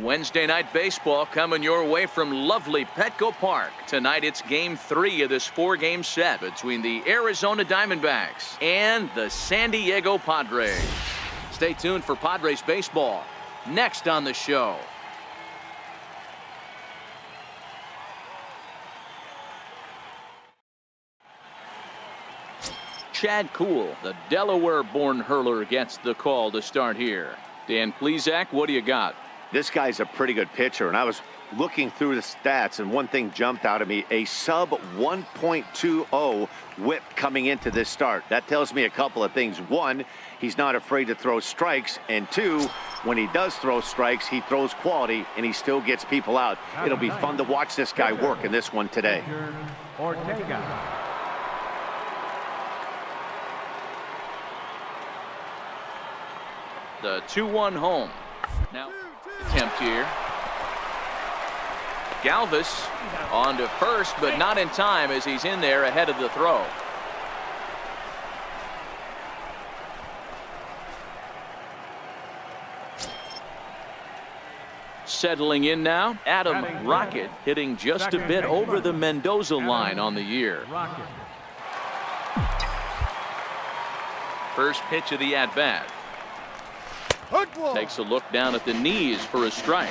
Wednesday night baseball coming your way from lovely Petco Park. Tonight it's game 3 of this 4-game set between the Arizona Diamondbacks and the San Diego Padres. Stay tuned for Padres baseball next on the show. Chad Kuhl, the Delaware-born hurler, gets the call to start here. Dan Plesac, what do you got? This guy's a pretty good pitcher, and I was looking through the stats, and one thing jumped out at me, a sub 1.20 whip coming into this start. That tells me a couple of things. One, he's not afraid to throw strikes, and two, when he does throw strikes, he throws quality, and he still gets people out. It'll be fun to watch this guy work in this one today. The 2-1 home. Now, attempt here. Galvis on to first, but not in time as he's in there ahead of the throw. Settling in now, Adam Rocket hitting just a bit over the Mendoza line on the year. First pitch of the at-bat. Takes a look down at the knees for a strike.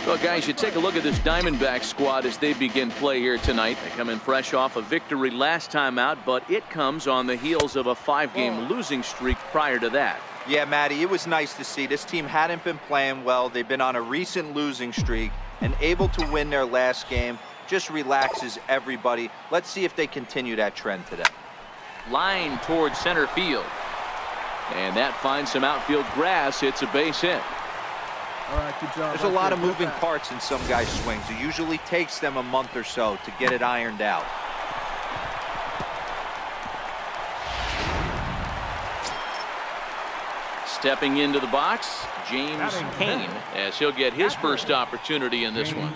Well, guys, you take a look at this Diamondback squad as they begin play here tonight. They come in fresh off a victory last time out, but it comes on the heels of a 5-game losing streak prior to that. Yeah, Matty, it was nice to see. This team hadn't been playing well. They've been on a recent losing streak and able to win their last game. Just relaxes everybody. Let's see if they continue that trend today. Line towards center field. And that finds some outfield grass. It's a base hit. All right, good job. There's a lot of moving parts in some guys' swings. It usually takes them a month or so to get it ironed out. Stepping into the box, James Kane, as he'll get his first opportunity in this one.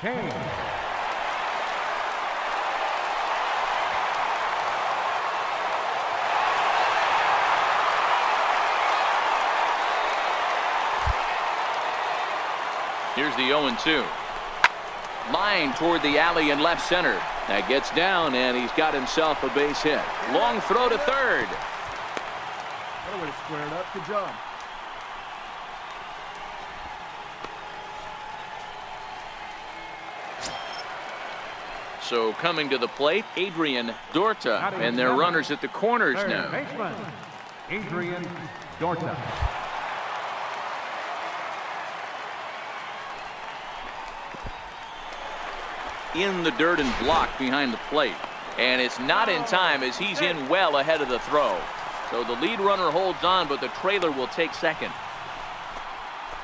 Kane. Here's the 0-2. Line toward the alley in left center. That gets down, and he's got himself a base hit. Long throw to third. That would have squared up. Good job. So coming to the plate, Adrian Dorta, and their runners at the corners now. Baseman, Adrian Dorta. In the dirt and blocked behind the plate. And it's not in time as he's in well ahead of the throw. So the lead runner holds on, but the trailer will take second.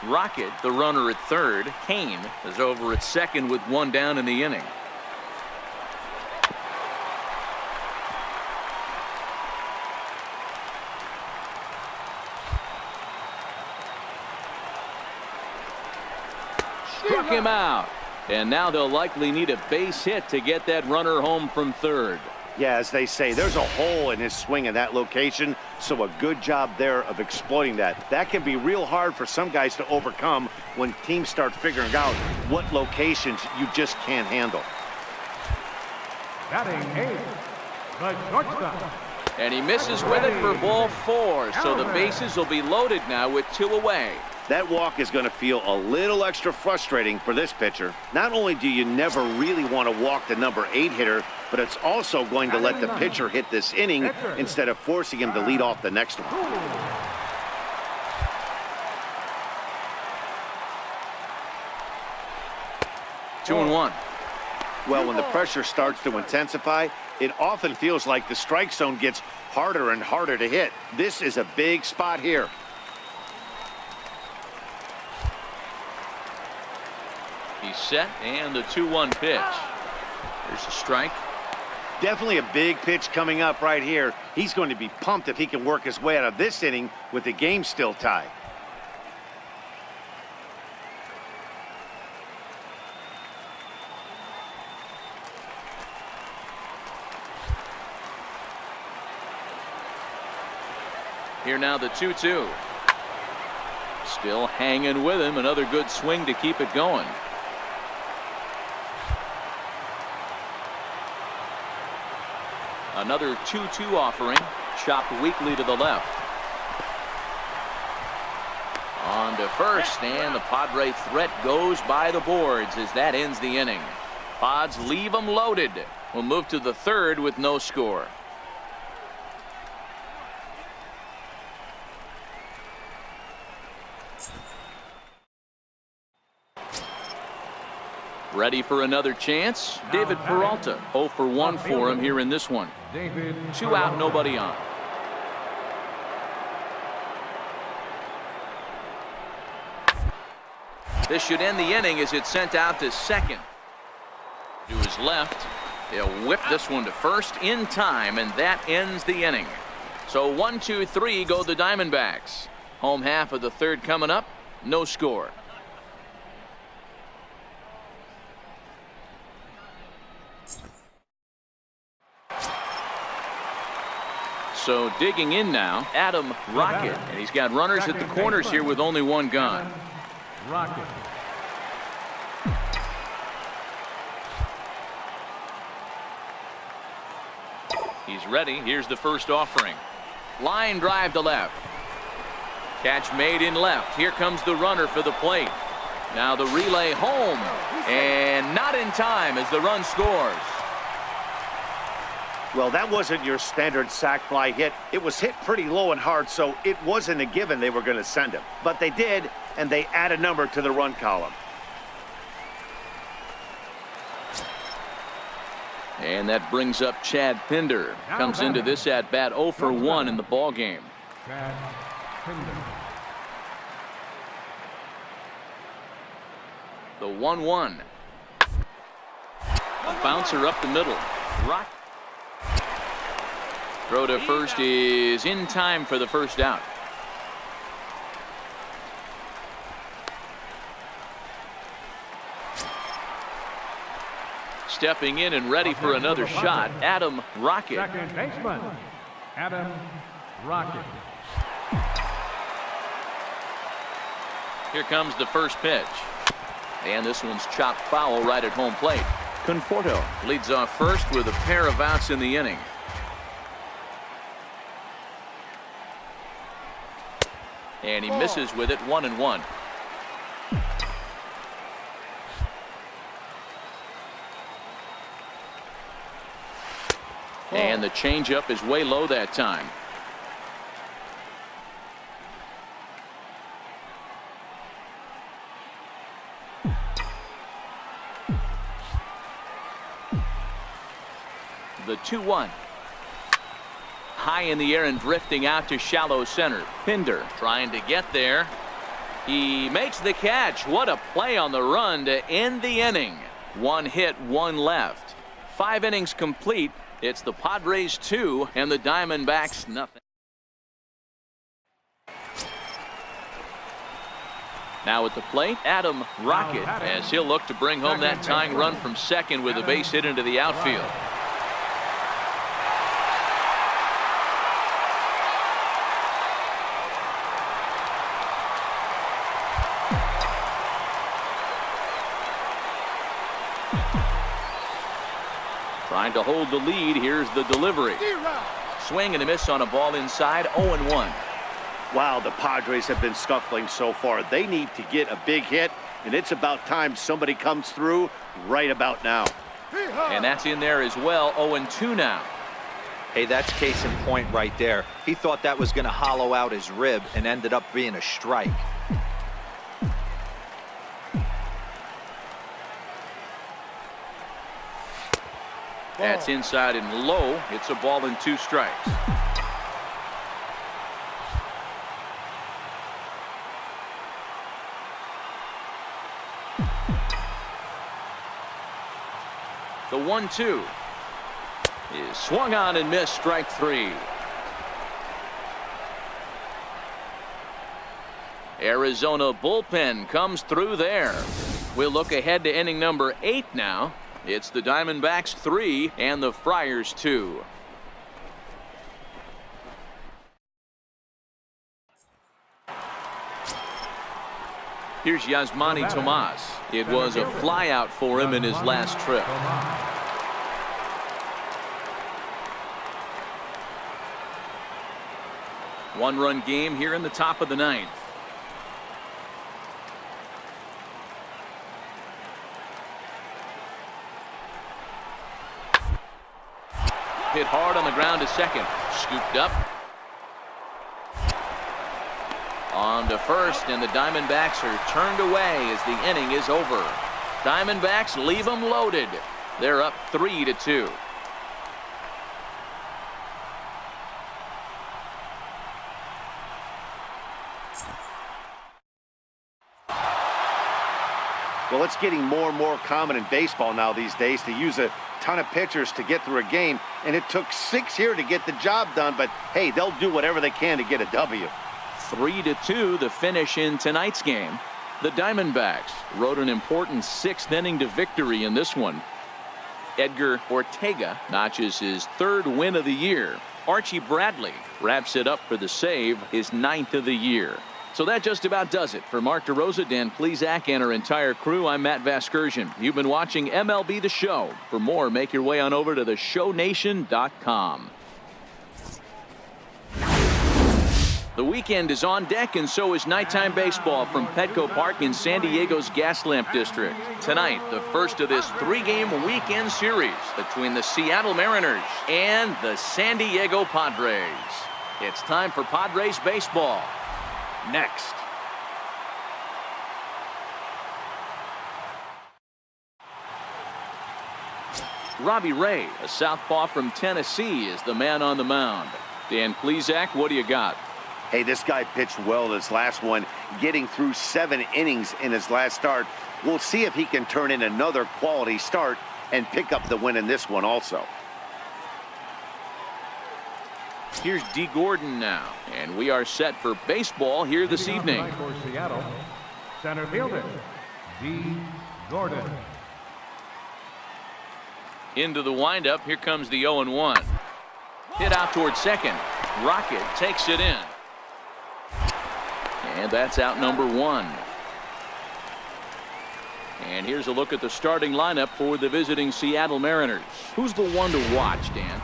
Rocket, the runner at third. Kane is over at second with one down in the inning. Struck him out. And now they'll likely need a base hit to get that runner home from third. Yeah, as they say, there's a hole in his swing in that location, so a good job there of exploiting that. That can be real hard for some guys to overcome when teams start figuring out what locations you just can't handle. Batting 8, the shortstop. And he misses with it for ball 4, so the bases will be loaded now with 2 away. That walk is going to feel a little extra frustrating for this pitcher. Not only do you never really want to walk the number 8 hitter, but it's also going to let the pitcher hit this inning instead of forcing him to lead off the next one. 2-1. Well, when the pressure starts to intensify, it often feels like the strike zone gets harder and harder to hit. This is a big spot here. He's set, and the 2-1 pitch. There's a strike. Definitely a big pitch coming up right here. He's going to be pumped if he can work his way out of this inning with the game still tied. Here now the 2-2. Still hanging with him. Another good swing to keep it going. Another 2-2 offering. Chopped weakly to the left. On to first, and the Padre threat goes by the boards as that ends the inning. Pods leave them loaded. We'll move to the third with no score. Ready for another chance? David Peralta, 0 for 1 for him here in this one. 2 out, nobody on. This should end the inning as it's sent out to second. To his left. He'll whip this one to first in time, and that ends the inning. So 1, 2, 3 go the Diamondbacks. Home half of the third coming up. No score. So digging in now, Adam Rocket, and he's got runners at the corners here with only one gone. Rocket. He's ready. Here's the first offering. Line drive to left. Catch made in left. Here comes the runner for the plate. Now the relay home, and not in time as the run scores. Well, that wasn't your standard sac fly hit. It was hit pretty low and hard, so it wasn't a given they were going to send him. But they did, and they add a number to the run column. And that brings up Chad Pinder. Comes into this at bat 0 for 1 in the ball game. Chad Pinder. The 1-1. A bouncer up the middle. Rock. Throw to first is in time for the first out. Stepping in and ready for another shot, Adam Rocket. Second baseman, Adam Rocket. Here comes the first pitch. And this one's chopped foul right at home plate. Conforto leads off first with a pair of outs in the inning. And he misses with it, 1-1. And the changeup is way low that time. The 2-1. High in the air and drifting out to shallow center. Pinder trying to get there. He makes the catch. What a play on the run to end the inning. 1 hit, 1 left. 5 innings complete. It's the Padres 2 and the Diamondbacks nothing. Now at the plate, Adam Rocket, as he'll look to bring home that tying run from second with a base hit into the outfield. Trying to hold the lead. Here's the delivery. Swing and a miss on a ball inside. 0-1. Wow, the Padres have been scuffling so far. They need to get a big hit, and it's about time somebody comes through right about now. And that's in there as well. 0-2 now. Hey, that's case in point right there. He thought that was going to hollow out his rib and ended up being a strike. That's inside and low. It's a ball and 2 strikes. The 1-2 is swung on and missed. Strike 3. Arizona bullpen comes through there. We'll look ahead to inning number 8 now. It's the Diamondbacks 3 and the Friars 2. Here's Yasmani Tomas. It was a flyout for him in his last trip. One-run game here in the top of the ninth. Hit hard on the ground to second. Scooped up. On to first, and the Diamondbacks are turned away as the inning is over. Diamondbacks leave them loaded. They're up 3-2. Well, it's getting more and more common in baseball now these days to use a ton of pitchers to get through a game, and it took 6 here to get the job done, but hey, they'll do whatever they can to get a W. 3-2 the finish in tonight's game. The Diamondbacks rode an important 6th inning to victory in this one. Edgar Ortega notches his 3rd win of the year. Archie Bradley wraps it up for the save, his 9th of the year. So that just about does it. For Mark DeRosa, Dan Plesac, and our entire crew, I'm Matt Vasgersian. You've been watching MLB The Show. For more, make your way on over to theshownation.com. The weekend is on deck, and so is nighttime baseball from Petco Park in San Diego's Gaslamp District. Tonight, the first of this 3-game weekend series between the Seattle Mariners and the San Diego Padres. It's time for Padres baseball. Next. Robbie Ray, a southpaw from Tennessee, is the man on the mound. Dan Plesac, what do you got? Hey, this guy pitched well this last one, getting through 7 innings in his last start. We'll see if he can turn in another quality start and pick up the win in this one also. Here's D. Gordon now, and we are set for baseball here this evening. For Seattle, center fielder, D. Gordon. Into the windup, here comes the 0-1. Hit out toward second. Rocket takes it in. And that's out number 1. And here's a look at the starting lineup for the visiting Seattle Mariners. Who's the one to watch, Dan?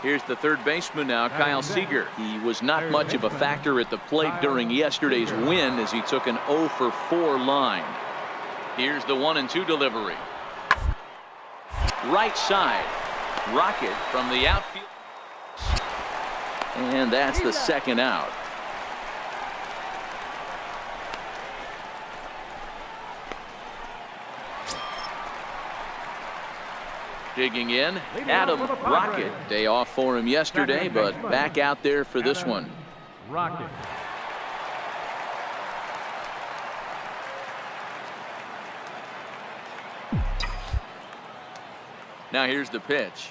Here's the third baseman now, Kyle Seager. He was not much of a factor at the plate during yesterday's win as he took an 0-for-4 line. Here's the 1-2 delivery. Right side. Rocket from the outfield. And that's the second out. Digging in, Adam Rocket. Day off for him yesterday, but back out there for this one. Rocket. Now here's the pitch.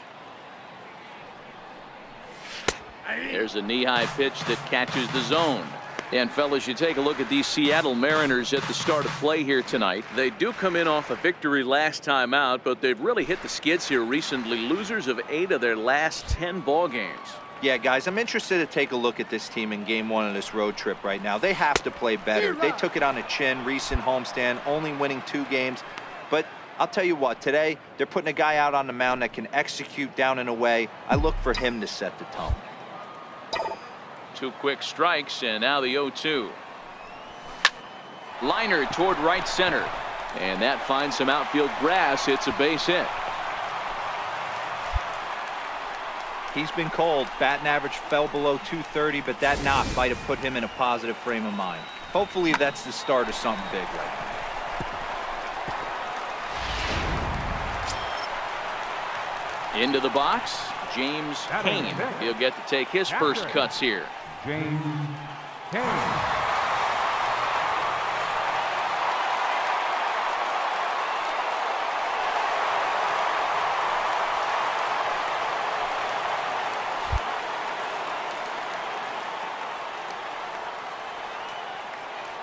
There's a knee-high pitch that catches the zone. And fellas, you take a look at these Seattle Mariners at the start of play here tonight. They do come in off a victory last time out, but they've really hit the skids here recently. Losers of 8 of their last 10 ball games. Yeah, guys, I'm interested to take a look at this team in game 1 of this road trip right now. They have to play better. They took it on the chin, recent homestand, only winning 2 games. But I'll tell you what, today they're putting a guy out on the mound that can execute down and away. I look for him to set the tone. 2 quick strikes, and now the 0-2. Liner toward right center, and that finds some outfield grass. It's a base hit. He's been cold. Batting average fell below 230, but that knock might have put him in a positive frame of mind. Hopefully that's the start of something big right now. Into the box, James Kane. He'll get to take his first cuts here. James Kane.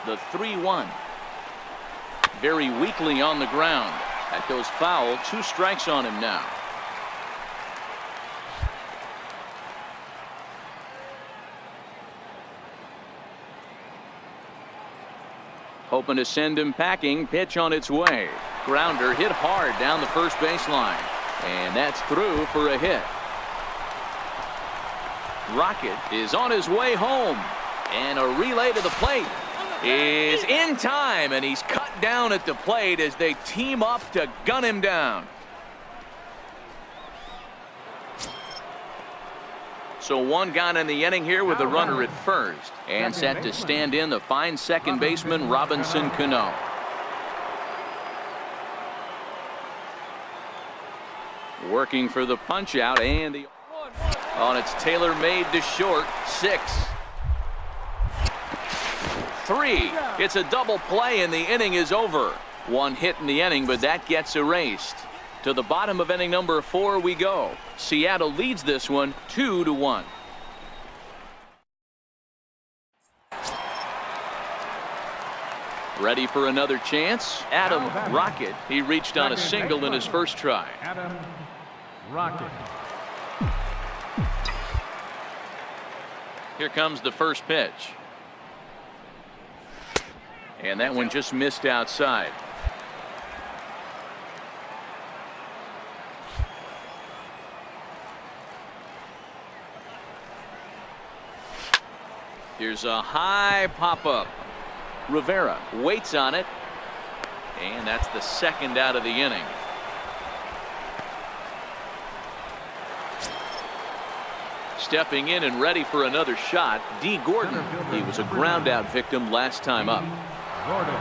The 3-1. Very weakly on the ground. That goes foul. 2 strikes on him now. Hoping to send him packing. Pitch on its way. Grounder hit hard down the first baseline. And that's through for a hit. Rocket is on his way home. And a relay to the plate is in time. And he's cut down at the plate as they team up to gun him down. So one gone in the inning here with a runner at first. And set to stand in the fine second baseman, Robinson Cano. Working for the punch out and the on it's Taylor made to short. 6. 3. It's a double play and the inning is over. One hit in the inning, but that gets erased. To the bottom of inning number 4 we go. Seattle leads this one 2-1. Ready for another chance? Adam Rocket. He reached on a single in his first try. Adam Rocket. Here comes the first pitch. And that one just missed outside. Here's a high pop-up. Rivera waits on it. And that's the second out of the inning. Stepping in and ready for another shot, D. Gordon. He was a ground-out victim last time up. Gordon.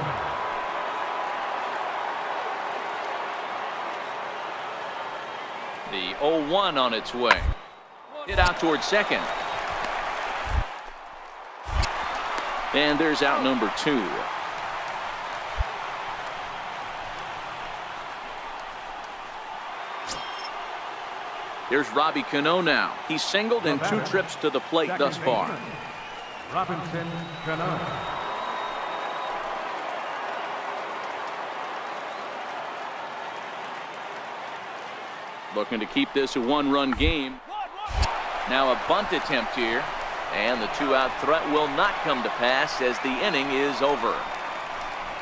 The 0-1 on its way. Hit out towards second. And there's out number 2. Here's Robbie Cano now. He's singled in 2 trips to the plate thus far. Robinson Cano. Looking to keep this a 1-run game. Now a bunt attempt here. And the 2-out threat will not come to pass as the inning is over.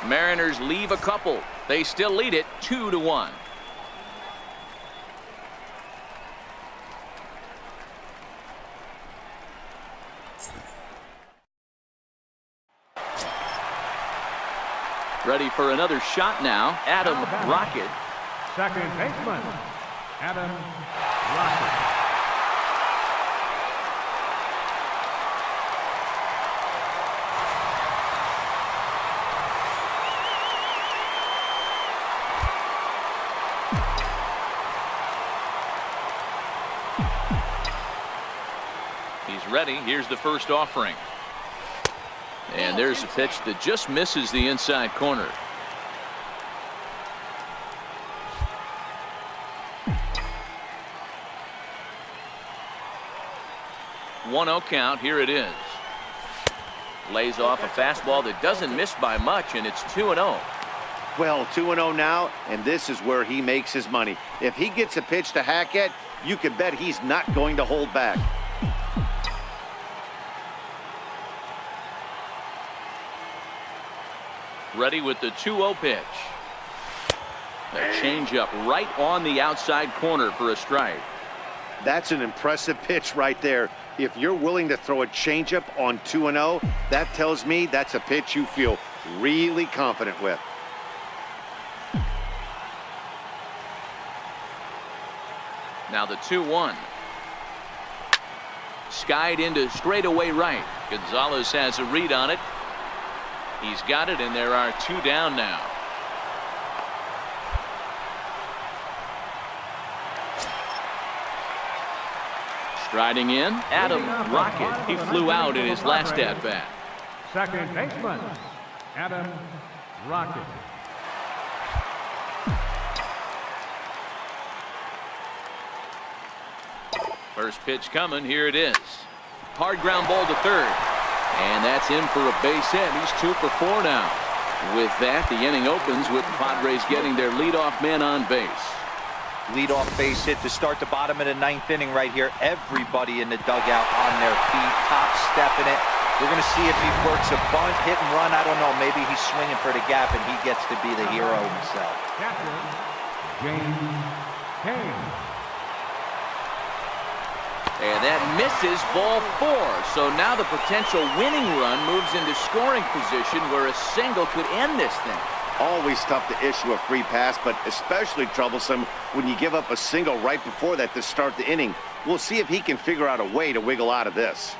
Mariners leave a couple. They still lead it 2-1. Ready for another shot now. Adam Rocket. Second baseman, Adam Rocket. He's ready. Here's the first offering. And there's a pitch that just misses the inside corner. 1-0 count. Here it is. Lays off a fastball that doesn't miss by much, and it's 2-0. Well, 2-0 now, and this is where he makes his money. If he gets a pitch to hack at, you can bet he's not going to hold back. Ready with the 2-0 pitch. A changeup right on the outside corner for a strike. That's an impressive pitch right there. If you're willing to throw a changeup on 2-0, that tells me that's a pitch you feel really confident with. Now the 2-1. Skied into straightaway right. Gonzalez has a read on it. He's got it, and there are 2 down now. Striding in, Adam Rocket. He flew out in his last at-bat. Second baseman, Adam Rocket. First pitch coming. Here it is. Hard ground ball to third. And that's in for a base hit. He's 2 for 4 now. With that, the inning opens with the Padres getting their leadoff man on base. Leadoff base hit to start the bottom of the 9th inning right here. Everybody in the dugout on their feet, top stepping it. We're going to see if he works a bunt, hit and run. I don't know. Maybe he's swinging for the gap and he gets to be the hero himself. Captain, James Kane. And that misses ball 4. So now the potential winning run moves into scoring position where a single could end this thing. Always tough to issue a free pass, but especially troublesome when you give up a single right before that to start the inning. We'll see if he can figure out a way to wiggle out of this.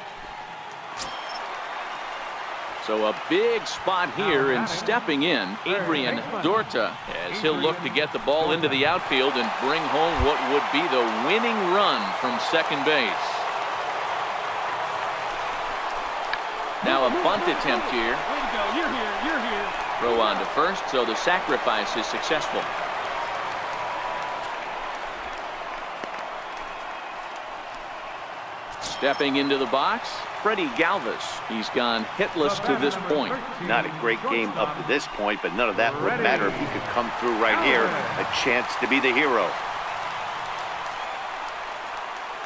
So a big spot here, and stepping in, Adrian Dorta, as he'll look to get the ball into the outfield and bring home what would be the winning run from second base. Now a bunt attempt here. Way to go. You're here. You're here. Throw on to first, so the sacrifice is successful. Stepping into the box, Freddie Galvis. He's gone hitless to this point. Not a great game up to this point, but none of that would matter if he could come through right here. A chance to be the hero.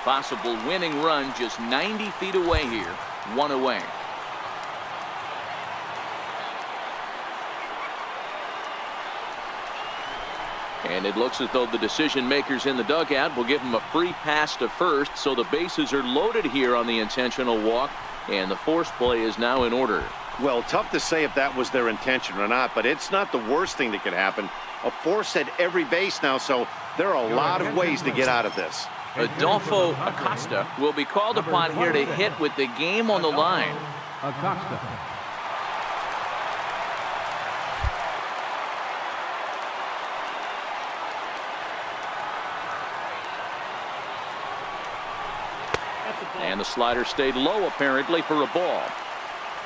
Possible winning run just 90 feet away here. 1 away. And it looks as though the decision makers in the dugout will give him a free pass to first, so the bases are loaded here on the intentional walk, and the force play is now in order. Well, tough to say if that was their intention or not, but it's not the worst thing that could happen. A force at every base now, so there are a lot of ways to get out of this. Adolfo Acosta will be called upon here to hit with the game on the line. Acosta. And the slider stayed low, apparently, for a ball.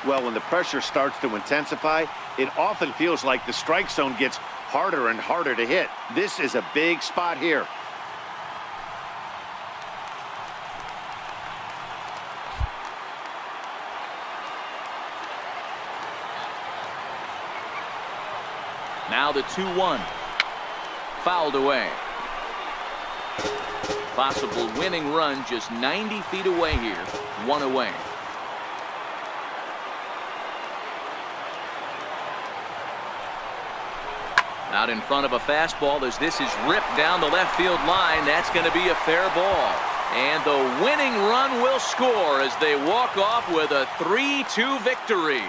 Well, when the pressure starts to intensify, it often feels like the strike zone gets harder and harder to hit. This is a big spot here. Now the 2-1. Fouled away. Possible winning run just 90 feet away here. 1 away. Out in front of a fastball as this is ripped down the left field line. That's going to be a fair ball. And the winning run will score as they walk off with a 3-2 victory.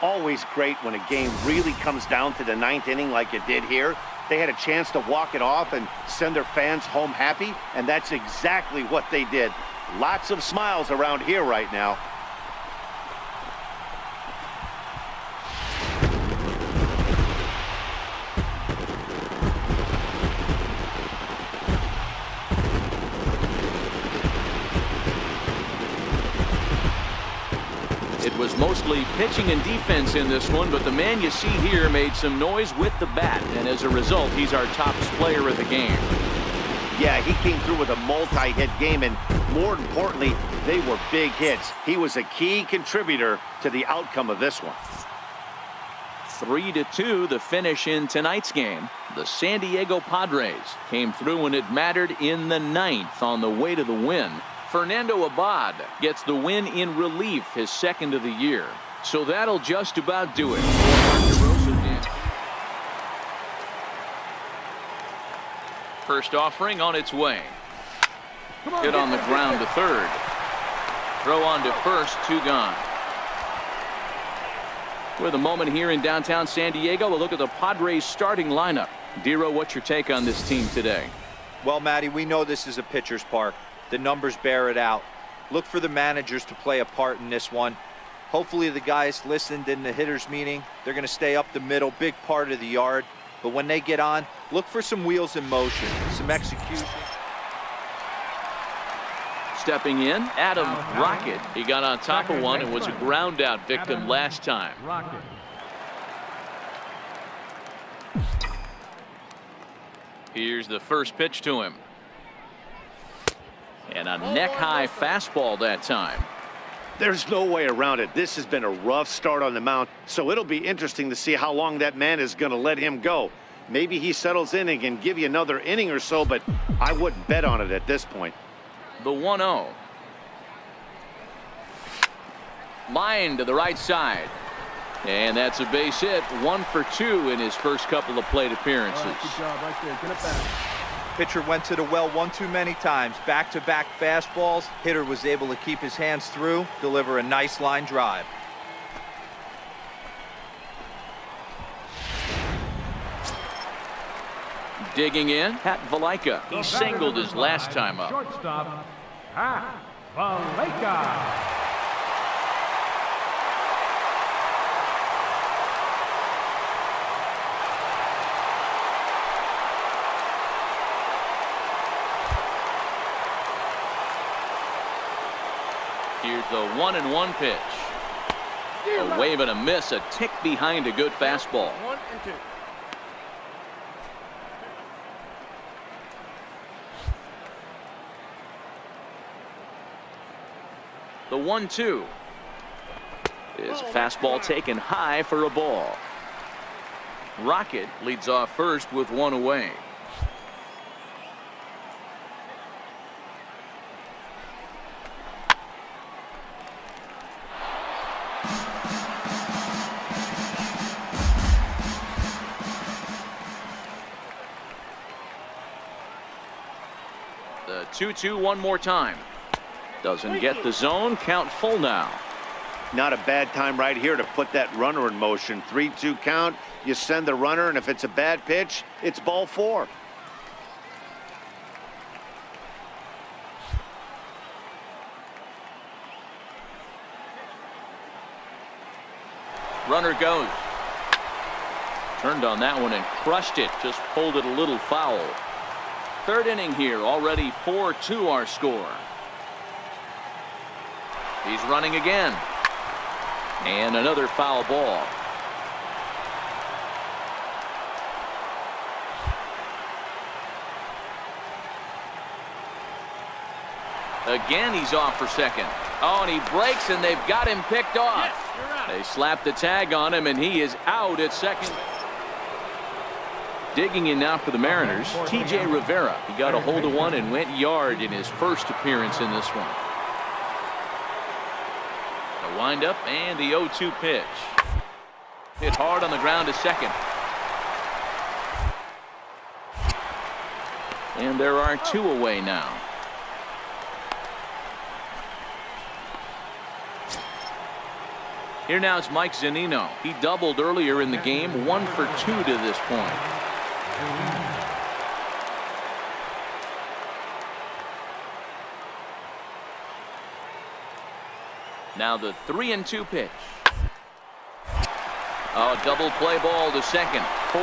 Always great when a game really comes down to the 9th inning like it did here. They had a chance to walk it off and send their fans home happy, and that's exactly what they did. Lots of smiles around here right now. It was mostly pitching and defense in this one, but the man you see here made some noise with the bat, and as a result, he's our top player of the game. Yeah, he came through with a multi-hit game, and more importantly, they were big hits. He was a key contributor to the outcome of this one. 3-2 the finish in tonight's game. The San Diego Padres came through when it mattered in the 9th on the way to the win. Fernando Abad gets the win in relief, his second of the year. So that'll just about do it. First offering on its way. Hit on the ground to third. Throw on to first, 2 gone. With a moment here in downtown San Diego, a look at the Padres starting lineup. Dero, what's your take on this team today? Well, Matty, we know this is a pitcher's park. The numbers bear it out. Look for the managers to play a part in this one. Hopefully the guys listened in the hitters meeting. They're going to stay up the middle, big part of the yard. But when they get on, look for some wheels in motion, some execution. Stepping in, Adam Rocket. He got on top of one and was a ground out victim last time. Rocket. Here's the first pitch to him. And a neck-high fastball that time. There's no way around it. This has been a rough start on the mound, so it'll be interesting to see how long that man is going to let him go. Maybe he settles in and can give you another inning or so, but I wouldn't bet on it at this point. The 1-0. Line to the right side. And that's a base hit. 1 for 2 in his first couple of plate appearances. Good job right there. Get it back. Pitcher went to the well one too many times. Back-to-back fastballs. Hitter was able to keep his hands through, deliver a nice line drive. Digging in, Pat Valaika. He singled his last time up. Shortstop, Pat Valaika. Here's the 1-1 pitch. A wave and a miss, a tick behind a good fastball. 1-2. The 1-2 is a fastball taken high for a ball. Rocket leads off first with 1 away. The 2-2 one more time. Doesn't get the zone. Count full now. Not a bad time right here to put that runner in motion. 3-2 count. You send the runner, and if it's a bad pitch, it's ball 4. Runner goes. Turned on that one and crushed it. Just pulled it a little foul. Third inning here. Already 4-2 our score. He's running again. And another foul ball. Again, he's off for second. Oh, and he breaks, and they've got him picked off. Yes, you're out. They slap the tag on him, and he is out at second. Digging in now for the Mariners, T.J. Rivera. He got a hold of one and went yard in his first appearance in this one. The windup and the 0-2 pitch. Hit hard on the ground to second. And there are 2 away now. Here now is Mike Zunino. He doubled earlier in the game. 1 for 2 to this point. Now the 3-2 pitch. Oh, double play ball to second. 4.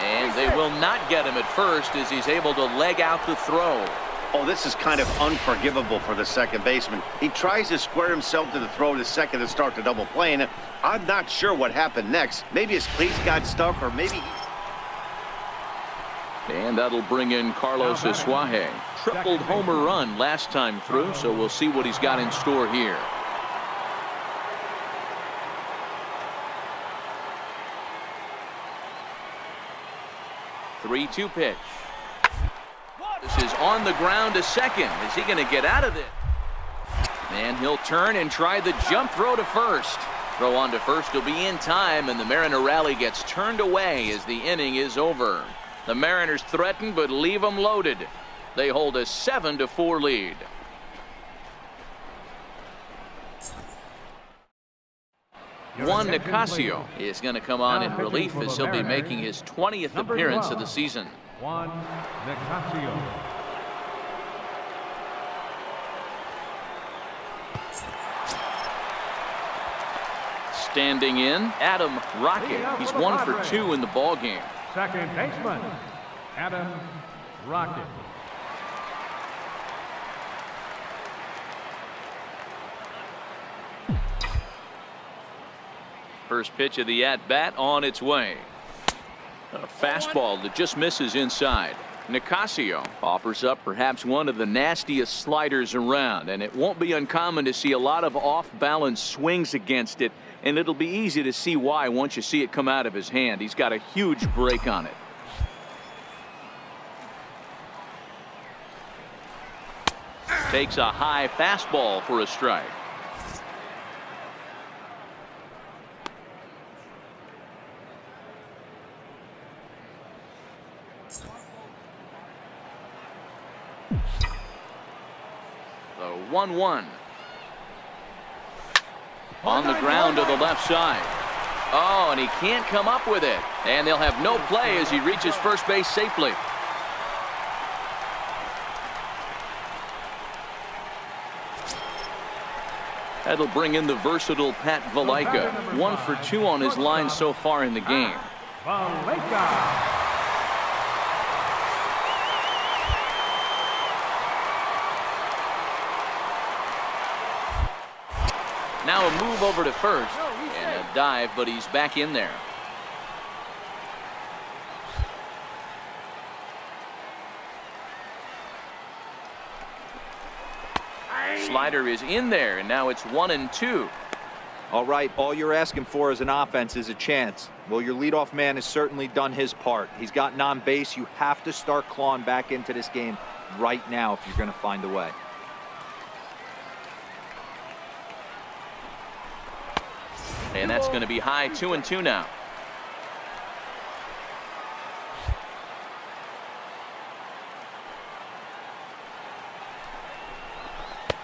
And they will not get him at first as he's able to leg out the throw. Oh, this is kind of unforgivable for the second baseman. He tries to square himself to the throw to second to start the double play, and I'm not sure what happened next. Maybe his cleats got stuck, or maybe... And that'll bring in Carlos Asuaje. Tripled homer run last time through, so we'll see what he's got in store here. The 3-2 pitch. This is on the ground to second. Is he going to get out of it? And he'll turn and try the jump throw to first. Throw on to first will be in time, and the Mariner rally gets turned away as the inning is over. The Mariners threaten but leave them loaded. They hold a 7-4 lead. Juan Nicasio is going to come on in relief as he'll be making his 20th appearance of the season. Juan Nicasio. Standing in, Adam Rocket. He's 1 for 2 in the ball game. Second baseman, Adam Rocket. First pitch of the at-bat on its way. A fastball that just misses inside. Nicasio offers up perhaps one of the nastiest sliders around, and it won't be uncommon to see a lot of off-balance swings against it, and it'll be easy to see why once you see it come out of his hand. He's got a huge break on it. Takes a high fastball for a strike. The 1-1. On the ground to the left side. Oh, and he can't come up with it. And they'll have no play as he reaches first base safely. That'll bring in the versatile Pat Valaika. 1 for 2 on his line so far in the game. Valaika. Now a move over to first and a dive, but he's back in there. Slider is in there, and now it's 1-2. All right, all you're asking for as an offense is a chance. Well, your leadoff man has certainly done his part. He's gotten on base. You have to start clawing back into this game right now if you're going to find a way. And that's going to be high. 2-2 now.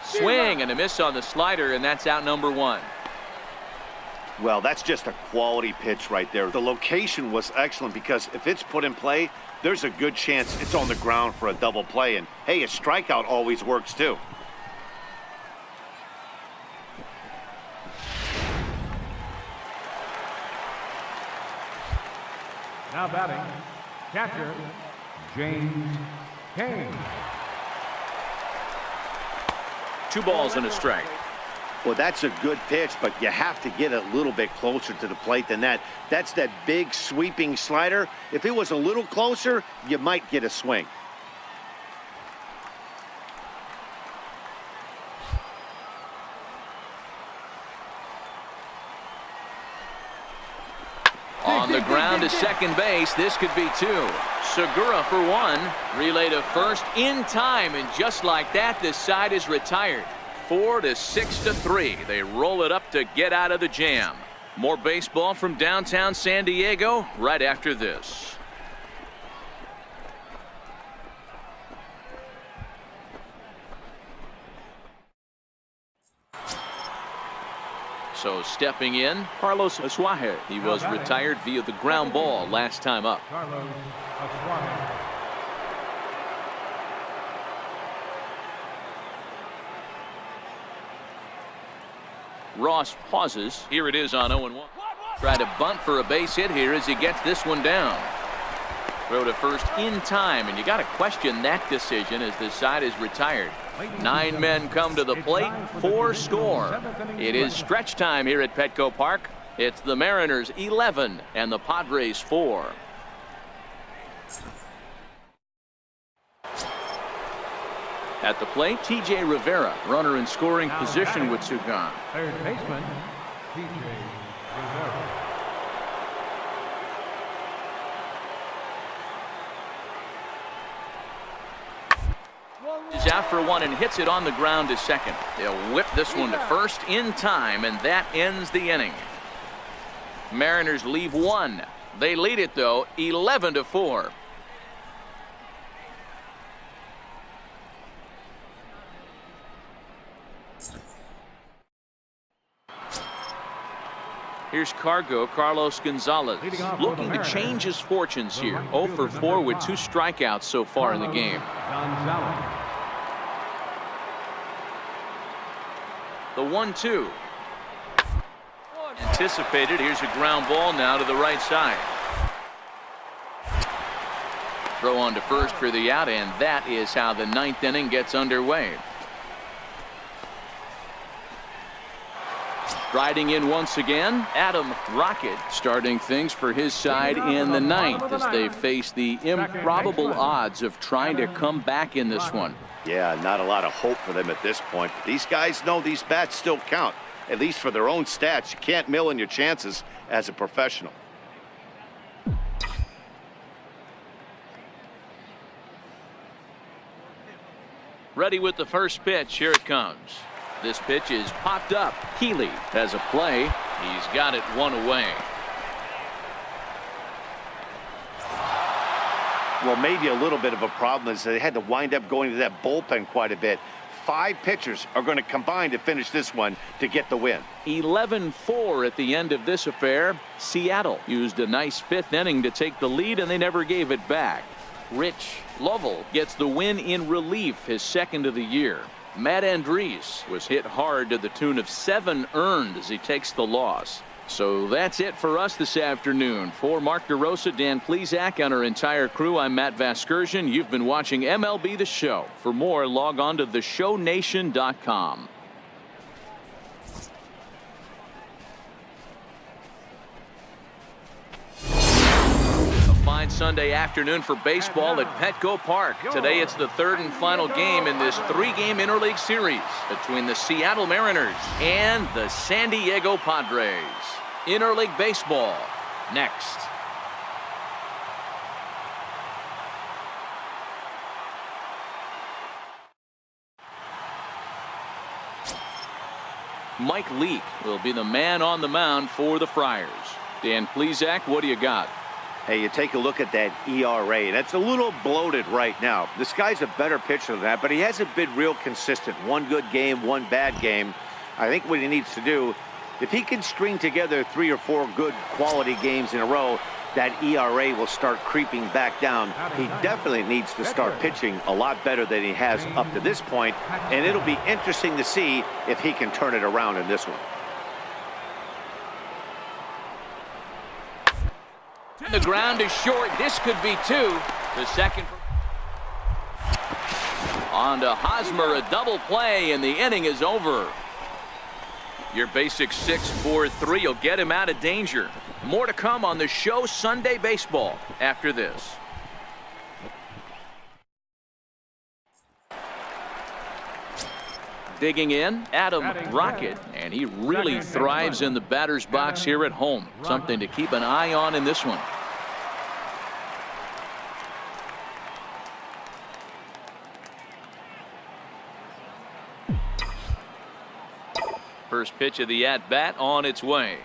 Swing and a miss on the slider, and that's out number 1. Well, that's just a quality pitch right there. The location was excellent because if it's put in play, there's a good chance it's on the ground for a double play. And hey, a strikeout always works too. Now batting, catcher, James Kane. 2 balls and a strike. Well, that's a good pitch, but you have to get a little bit closer to the plate than that. That's that big sweeping slider. If it was a little closer, you might get a swing. On the ground to second base. This could be 2. Segura for 1. Relay to first in time, and just like that, this side is retired. 4-6-3. They roll it up to get out of the jam. More baseball from downtown San Diego right after this. So stepping in, Carlos Asuaje. He was retired via the ground ball last time up. Carlos Asuaje. Ross pauses. Here it is on 0-1. Try to bunt for a base hit here as he gets this one down. Throw to first in time, and you got to question that decision as this side is retired. 9 men come to the plate, 4 score. It is stretch time here at Petco Park. It's the Mariners 11 and the Padres 4. At the plate, T.J. Rivera, runner in scoring position with Sugan. Third baseman, T.J. Rivera. Is out for 1 and hits it on the ground to second. They'll whip this one to first in time, and that ends the inning. Mariners leave 1. They lead it, though, 11-4. Here's Carlos Gonzalez, looking to change his fortunes here. 0 for 4 with 2 strikeouts so far in the game. The 1-2. Anticipated. Here's a ground ball now to the right side. Throw on to first for the out, and that is how the 9th inning gets underway. Striding in once again, Adam Rocket starting things for his side in the ninth as they face the improbable odds of trying to come back in this one. Yeah, not a lot of hope for them at this point. But these guys know these bats still count, at least for their own stats. You can't mill in your chances as a professional. Ready with the first pitch. Here it comes. This pitch is popped up. Healy has a play. He's got it one away. Well, maybe a little bit of a problem is they had to wind up going to that bullpen quite a bit. 5 pitchers are going to combine to finish this one to get the win. 11-4 at the end of this affair. Seattle used a nice 5th inning to take the lead, and they never gave it back. Rich Lovell gets the win in relief, his 2nd of the year. Matt Andriese was hit hard to the tune of 7 earned as he takes the loss. So that's it for us this afternoon. For Mark DeRosa, Dan Plesac, and our entire crew, I'm Matt Vasgersian. You've been watching MLB The Show. For more, log on to theshownation.com. Fine Sunday afternoon for baseball at Petco Park. Today it's the 3rd and final game in this 3-game interleague series between the Seattle Mariners and the San Diego Padres. Interleague baseball next. Mike Leake will be the man on the mound for the Friars. Dan Plesac, what do you got? Hey, you take a look at that ERA, and it's a little bloated right now. This guy's a better pitcher than that, but he hasn't been real consistent. One good game, one bad game. I think what he needs to do, if he can string together 3 or 4 good quality games in a row, that ERA will start creeping back down. He definitely needs to start pitching a lot better than he has up to this point, and it'll be interesting to see if he can turn it around in this one. The ground is short. This could be 2. The second. On to Hosmer, a double play, and the inning is over. Your basic 6-4-3 will get him out of danger. More to come on the show Sunday Baseball after this. Digging in, Adam Rocket, and he really thrives in the batter's box here at home. Something to keep an eye on in this one. First pitch of the at-bat on its way.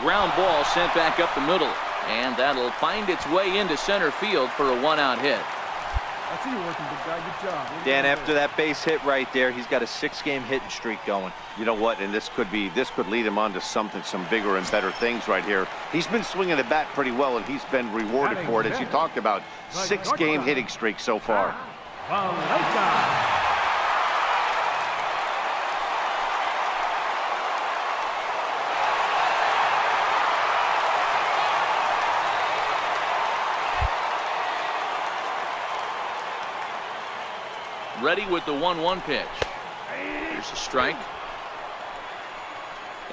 Ground ball sent back up the middle, and that'll find its way into center field for a 1-out hit. I see you working, big guy. Good job. Dan, after that base hit right there, he's got a 6-game hitting streak going. You know what? And this could lead him on to some bigger and better things right here. He's been swinging the bat pretty well, and he's been rewarded for it, as you talked about. 6-game hitting streak so far. Ready with the 1-1 pitch. Here's a strike.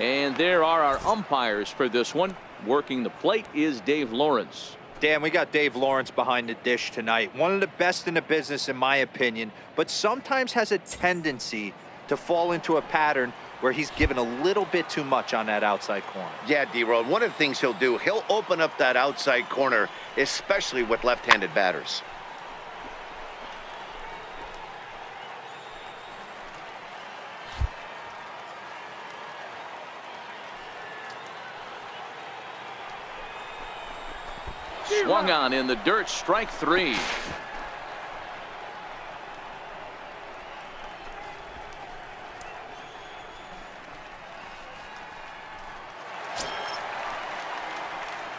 And there are our umpires for this one. Working the plate is Dave Lawrence. Dan, we got Dave Lawrence behind the dish tonight. One of the best in the business, in my opinion, but sometimes has a tendency to fall into a pattern where he's given a little bit too much on that outside corner. Yeah, D-Roll, one of the things he'll do, he'll open up that outside corner, especially with left-handed batters. Swung on in the dirt, strike 3.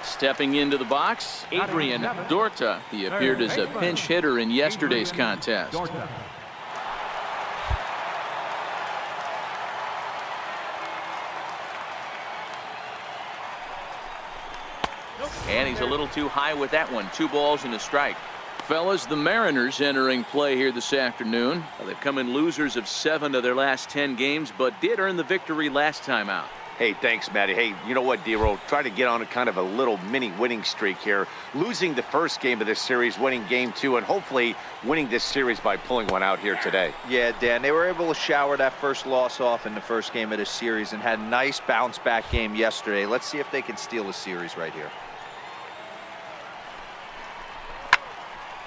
Stepping into the box, Adrian Dorta. He appeared as a pinch hitter in yesterday's contest. And he's a little too high with that one. 2 balls and a strike. Fellas, the Mariners entering play here this afternoon. They've come in losers of 7 of their last 10 games, but did earn the victory last time out. Hey, thanks, Matty. Hey, you know what, D-Roll? Try to get on a kind of a little mini winning streak here. Losing the first game of this series, winning game 2, and hopefully winning this series by pulling one out here today. Yeah, Dan, they were able to shower that first loss off in the first game of this series and had a nice bounce-back game yesterday. Let's see if they can steal the series right here.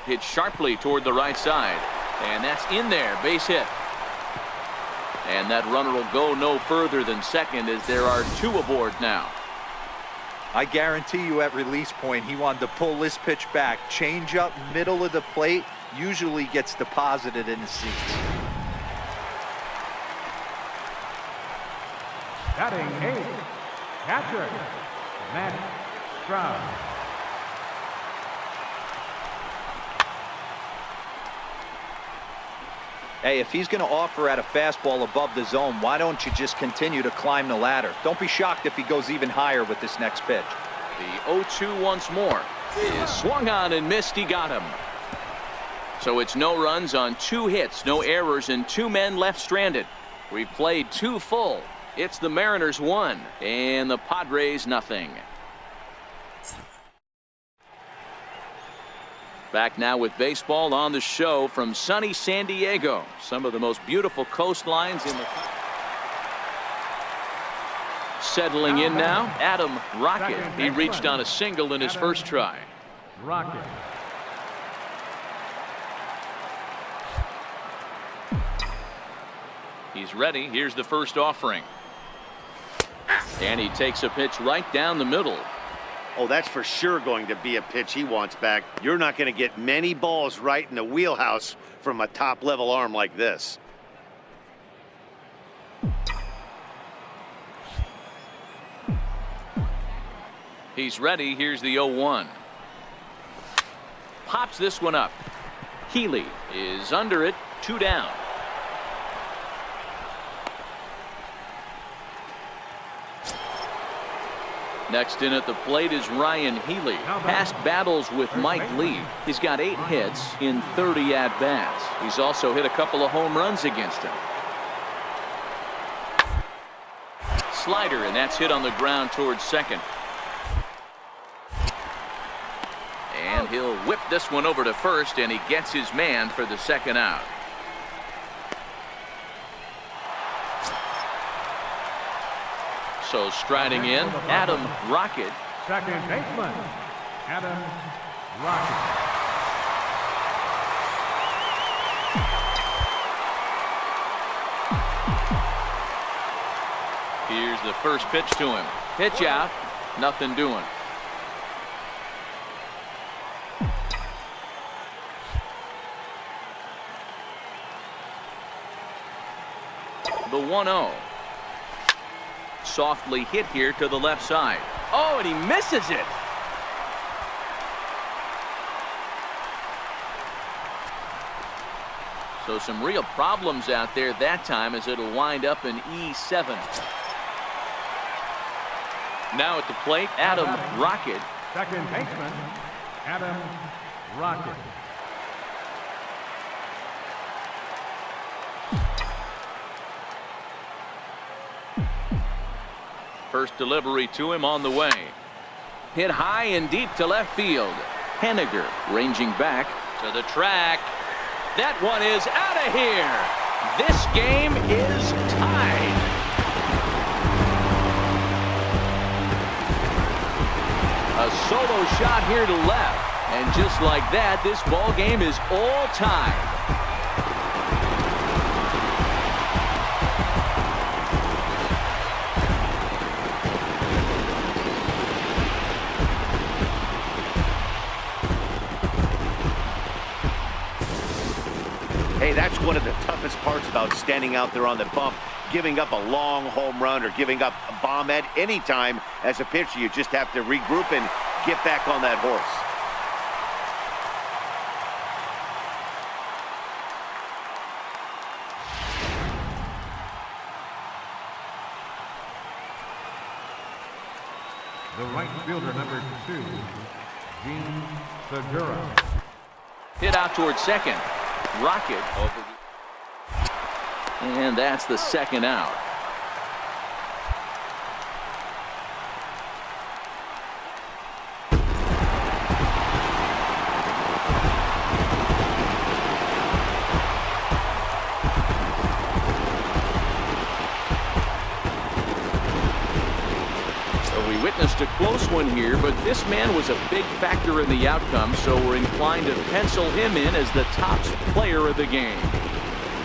Hit sharply toward the right side, and that's in there, base hit. And that runner will go no further than second as there are 2 aboard now. I guarantee you at release point, he wanted to pull this pitch back. Change up middle of the plate usually gets deposited in the seats. Batting 8, catcher, Matt Stroud. Hey, if he's going to offer at a fastball above the zone, why don't you just continue to climb the ladder? Don't be shocked if he goes even higher with this next pitch. The 0-2 once more is swung on and missed. He got him. So it's no runs on 2 hits, no errors, and 2 men left stranded. We've played 2 full. It's the Mariners 1 and the Padres nothing. Back now with baseball on the show from sunny San Diego. Some of the most beautiful coastlines in the country. Settling in now, Adam Rocket. He reached on a single in his first try. Rocket. He's ready. Here's the first offering. And he takes a pitch right down the middle. Oh, that's for sure going to be a pitch he wants back. You're not going to get many balls right in the wheelhouse from a top-level arm like this. He's ready. Here's the 0-1. Pops this one up. Healy is under it. 2 down. Next in at the plate is Ryan Healy. Past battles with Mike Lee. He's got 8 hits in 30 at-bats. He's also hit a couple of home runs against him. Slider, and that's hit on the ground towards second. And he'll whip this one over to first, and he gets his man for the second out. So striding in, Adam Rocket. Second baseman, Adam Rocket. Here's the first pitch to him. Pitch out, nothing doing. The 1-0. Softly hit here to the left side. Oh, and he misses it. So some real problems out there that time as it'll wind up in E7. Now at the plate, Adam Rocket. Second baseman, Adam Rocket. First delivery to him on the way. Hit high and deep to left field. Henniger ranging back to the track. That one is out of here. This game is tied. A solo shot here to left. And just like that, this ball game is all tied. Hey, that's one of the toughest parts about standing out there on the bump. Giving up a long home run or giving up a bomb at any time as a pitcher. You just have to regroup and get back on that horse. The right fielder, number 2, Gene Segura. Hit out towards second. Rocket over. And that's the second out. We witnessed a close one here, but this man was a big factor in the outcome, so we're inclined to pencil him in as the top player of the game.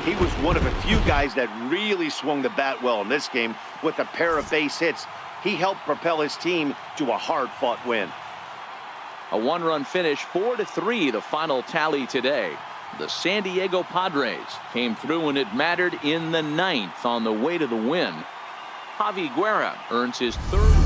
He was one of a few guys that really swung the bat well in this game with a pair of base hits. He helped propel his team to a hard-fought win. A one-run finish, 4-3, the final tally today. The San Diego Padres came through when it mattered in the ninth on the way to the win. Javi Guerra earns his third.